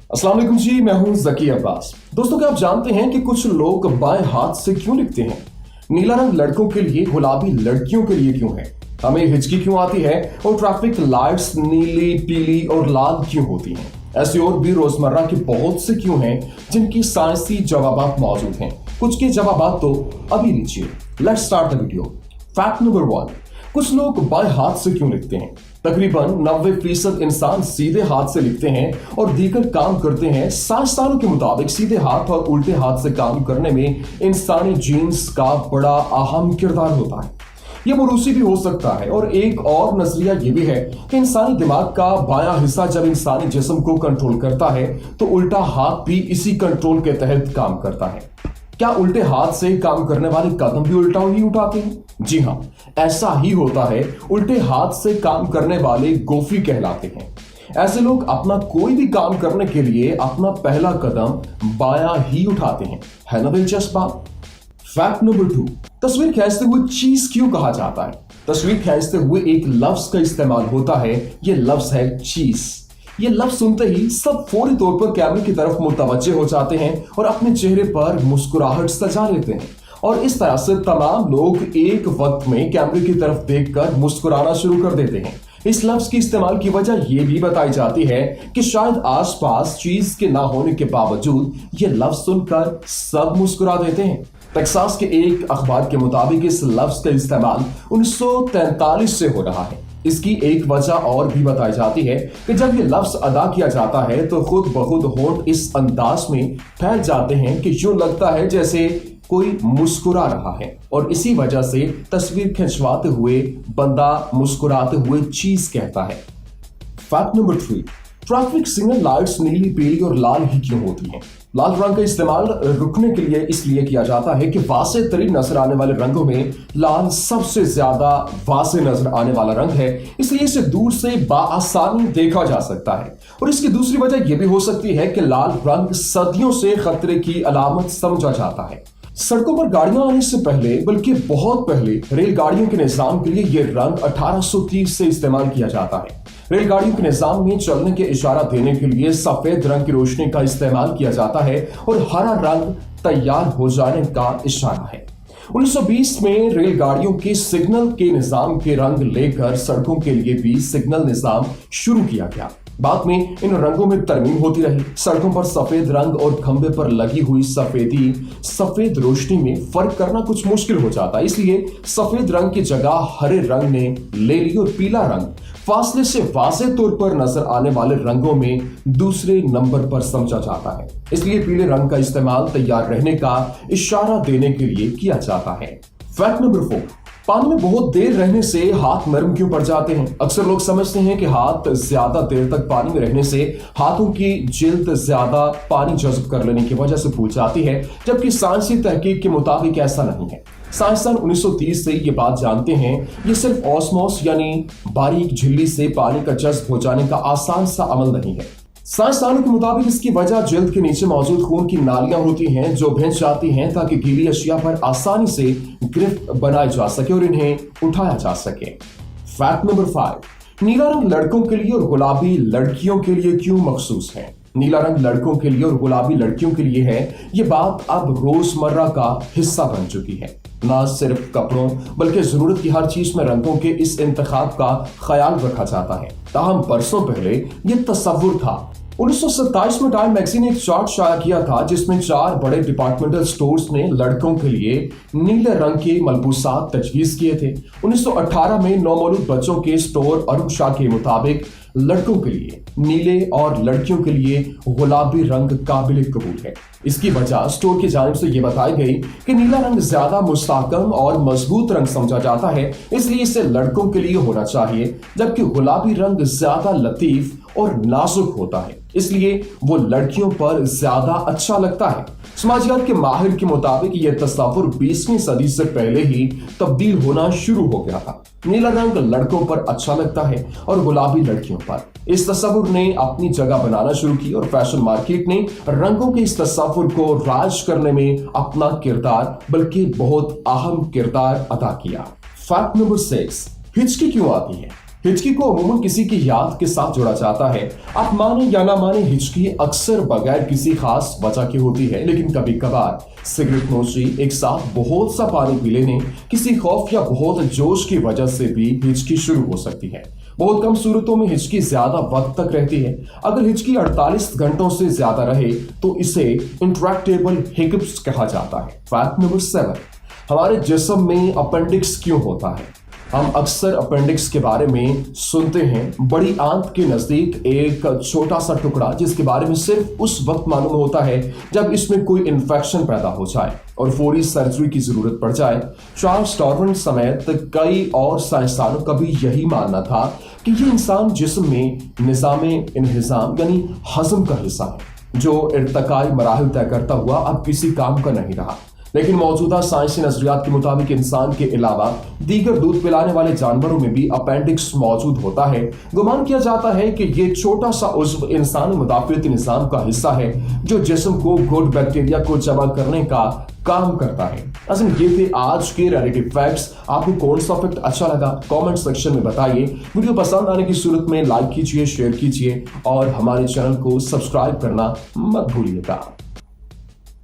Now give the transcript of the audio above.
अस्सलाम वालेकुम जी, मैं हूं जकी अब्बास। दोस्तों, क्या आप जानते हैं कि कुछ लोग बाएं हाथ से क्यों लिखते हैं? नीला रंग लड़कों के लिए, गुलाबी लड़कियों के लिए क्यों है? हमें हिचकी क्यों आती है? और ट्रैफिक लाइट्स नीली, पीली और लाल क्यों होती हैं? ऐसी और भी रोजमर्रा के बहुत से क्यों हैं जिनकी साइंसी जवाब मौजूद हैं। कुछ के जवाब तो अभी लीजिए। Let's start the video. Fact number 1, कुछ लोग बाएं हाथ से क्यों लिखते हैं? तकरीबन 90% इंसान सीधे हाथ से लिखते हैं और दीगर काम करते हैं। साइंसदानों के मुताबिक सीधे हाथ और उल्टे हाथ से काम करने में इंसानी जीन्स का बड़ा अहम किरदार होता है। यह मौरूसी भी हो सकता है। और एक और नजरिया यह भी है कि इंसानी दिमाग का बायां हिस्सा जब इंसानी जिस्म को कंट्रोल करता है तो उल्टा हाथ भी इसी कंट्रोल के तहत काम करता है। क्या उल्टे हाथ से काम करने वाले कदम भी उल्टा ही उठाते हैं? जी हाँ, ऐसा ही होता है। उल्टे हाथ से काम करने वाले गोफी कहलाते हैं। ऐसे लोग अपना कोई भी काम करने के लिए अपना पहला कदम बायां ही उठाते हैं। है ना दिलचस्प बात? फैक्ट नंबर 2, तस्वीर खींचते हुए चीज क्यों कहा जाता है? तस्वीर खींचते हुए एक लफ्ज का इस्तेमाल होता है। यह लफ्ज है चीज। ये लफ्ज सुनते ही सब फौरी तौर पर कैमरे की तरफ मुतवज्जे हो जाते हैं और अपने चेहरे पर मुस्कुराहट सजा लेते हैं। और इस तरह से तमाम लोग एक वक्त में कैमरे की तरफ देखकर मुस्कुराना शुरू कर देते हैं। इस लफ्ज के इस्तेमाल की वजह यह भी बताई जाती है कि शायद आसपास चीज के ना होने के बावजूद ये लफ्ज सुनकर सब मुस्कुरा देते हैं। टेक्सास के एक अखबार के मुताबिक इस लफ्ज का इस्तेमाल 1943 से हो रहा है। इसकी एक वजह और भी बताई जाती है कि जब ये लफ्ज अदा किया जाता है तो खुद ब खुद होंठ इस अंदाज में फैल जाते हैं कि यूं लगता है जैसे कोई मुस्कुरा रहा है। और इसी वजह से तस्वीर खिंचवाते हुए बंदा मुस्कुराते हुए चीज कहता है। Fact number 3, traffic signal lights नीली, पीली और लाल ही क्यों होती हैं? लाल रंग का इस्तेमाल रुकने के लिए इसलिए किया जाता है कि वासे तरीन नजर आने वाले रंगों में लाल सबसे ज्यादा वासे नजर आने वाला रंग है। इसलिए इसे दूर से बाआसानी देखा जा सकता है। और इसकी दूसरी वजह यह भी हो सकती है कि लाल रंग सदियों से खतरे की अलामत समझा जाता है। सड़कों पर गाड़ियां आने से पहले, बल्कि बहुत पहले, रेलगाड़ियों के निजाम के लिए यह रंग 1830 से इस्तेमाल किया जाता है। रेलगाड़ियों के निजाम में चलने के इशारा देने के लिए सफेद रंग की रोशनी का इस्तेमाल किया जाता है और हरा रंग तैयार हो जाने का इशारा है। 1920 में रेलगाड़ियों के सिग्नल के निजाम के रंग लेकर सड़कों के लिए भी सिग्नल निजाम शुरू किया गया। बाद में इन रंगों में तरमीम होती रही। सड़कों पर सफेद रंग और खंबे पर लगी हुई सफेद रोशनी में फर्क करना कुछ मुश्किल हो जाता है। इसलिए सफेद रंग की जगह हरे रंग ने ले ली और पीला रंग फासले से वाज़ेह तौर पर नजर आने वाले रंगों में दूसरे नंबर पर समझा जाता है। इसलिए पीले रंग का इस्तेमाल तैयार रहने का इशारा देने के लिए किया जाता है। फैक्ट नंबर 4, पानी में बहुत देर रहने से हाथ नरम क्यों पड़ जाते हैं? अक्सर लोग समझते हैं कि हाथ ज्यादा देर तक पानी में रहने से हाथों की जिल्द ज्यादा पानी जज्ब कर लेने की वजह से फूल जाती है, जबकि साइंसी तहकीक के मुताबिक ऐसा नहीं है। साइंसदान 1930 से ये बात जानते हैं। ये सिर्फ ऑस्मोस यानी बारीक झिल्ली से पानी का जज्ब हो जाने का आसान सा अमल नहीं है। साइंसदानों के मुताबिक इसकी वजह जिल्द के नीचे मौजूद खून की नालियां होती हैं जो भिंच जाती हैं ताकि गीली अशिया पर आसानी से ग्रिप बनाई जा सके और इन्हें उठाया जा सके। फैक्ट नंबर 5, नीला रंग लड़कों के लिए और गुलाबी लड़कियों के लिए क्यों मखसूस है? नीला रंग लड़कों के लिए और गुलाबी लड़कियों के लिए है। ये बात अब रोजमर्रा का हिस्सा बन चुकी है। न सिर्फ कपड़ों बल्कि जरूरत की हर चीज में रंगों के इस इंतखाब का ख्याल रखा जाता है। ताहम बरसों पहले ये तस्वुर था। 1927 में टाइम मैगजीन ने एक चार्ट शाया किया था जिसमें 4 बड़े डिपार्टमेंटल स्टोर्स ने लड़कों के लिए नीले रंग के मलबूसात तजवीज किए थे। 1918 में नौमौलूद बच्चों के स्टोर अरुण शाह के मुताबिक लड़कों के लिए नीले और लड़कियों के लिए गुलाबी रंग काबिल कबूल है। इसकी वजह स्टोर की जानिब से यह बताई गई कि नीला रंग ज्यादा मुस्तहकम और मजबूत रंग समझा जाता है, इसलिए इसे लड़कों के लिए होना चाहिए, जबकि गुलाबी रंग ज्यादा लतीफ और नाजुक होता है, इसलिए वो लड़कियों पर ज्यादा अच्छा लगता है। समाजियात के माहिर के मुताबिक यह तस्वुर 20वीं सदी से पहले ही तब्दील होना शुरू हो गया था। नीला रंग लड़कों पर अच्छा लगता है और गुलाबी लड़कियों पर। इस तस्वुर ने अपनी जगह बनाना शुरू की और फैशन मार्केट ने रंगों के इस तस्वुर को राज करने में अपना किरदार, बल्कि बहुत अहम किरदार अदा किया। फैक्ट नंबर 6, हिचकी क्यों आती है? हिचकी को अमूमन किसी की याद के साथ जोड़ा जाता है। आप माने या ना माने, हिचकी अक्सर बगैर किसी खास वजह की होती है, लेकिन कभी कभार सिगरेट नोशी, एक साथ बहुत सा पानी पी लेने, किसी खौफ या बहुत जोश की वजह से भी हिचकी शुरू हो सकती है। बहुत कम सूरतों में हिचकी ज्यादा वक्त तक रहती है। अगर हिचकी 48 घंटों से ज्यादा रहे तो इसे इंट्रैक्टेबल हिकअप्स कहा जाता है। फैक्ट नंबर 7, हमारे जिस्म में अपेंडिक्स क्यों होता है? हम अक्सर अपेंडिक्स के बारे में सुनते हैं, बड़ी आंत के नजदीक एक छोटा सा टुकड़ा जिसके बारे में सिर्फ उस वक्त मालूम होता है जब इसमें कोई इन्फेक्शन पैदा हो जाए और फौरी सर्जरी की जरूरत पड़ जाए। चार्ल्स डार्विन समेत कई और साइंसदानों का भी यही मानना था कि ये इंसान जिस्म में निज़ामे इन्हिज़ाम यानी हजम का हिस्सा है, जो इर्तिकाई मराहिल तय करता हुआ अब किसी काम का नहीं रहा। लेकिन मौजूदा साइंसी नजरियात के मुताबिक इंसान के अलावा दीगर दूध पिलाने वाले जानवरों में भी अपेंडिक्स मौजूद होता है। गुमान किया जाता है कि ये छोटा सा उज्व इंसानी मुदाफियती निज़ाम का हिस्सा है जो जिस्म को गुड बैक्टीरिया को जमा करने का काम करता है। असल ये थे आज के रियलिटी फैक्ट्स। आपको कौन सा फैक्ट अच्छा लगा कमेंट सेक्शन में बताइए। वीडियो पसंद आने की सूरत में लाइक कीजिए, शेयर कीजिए और हमारे चैनल को सब्सक्राइब करना मत भूलिएगा।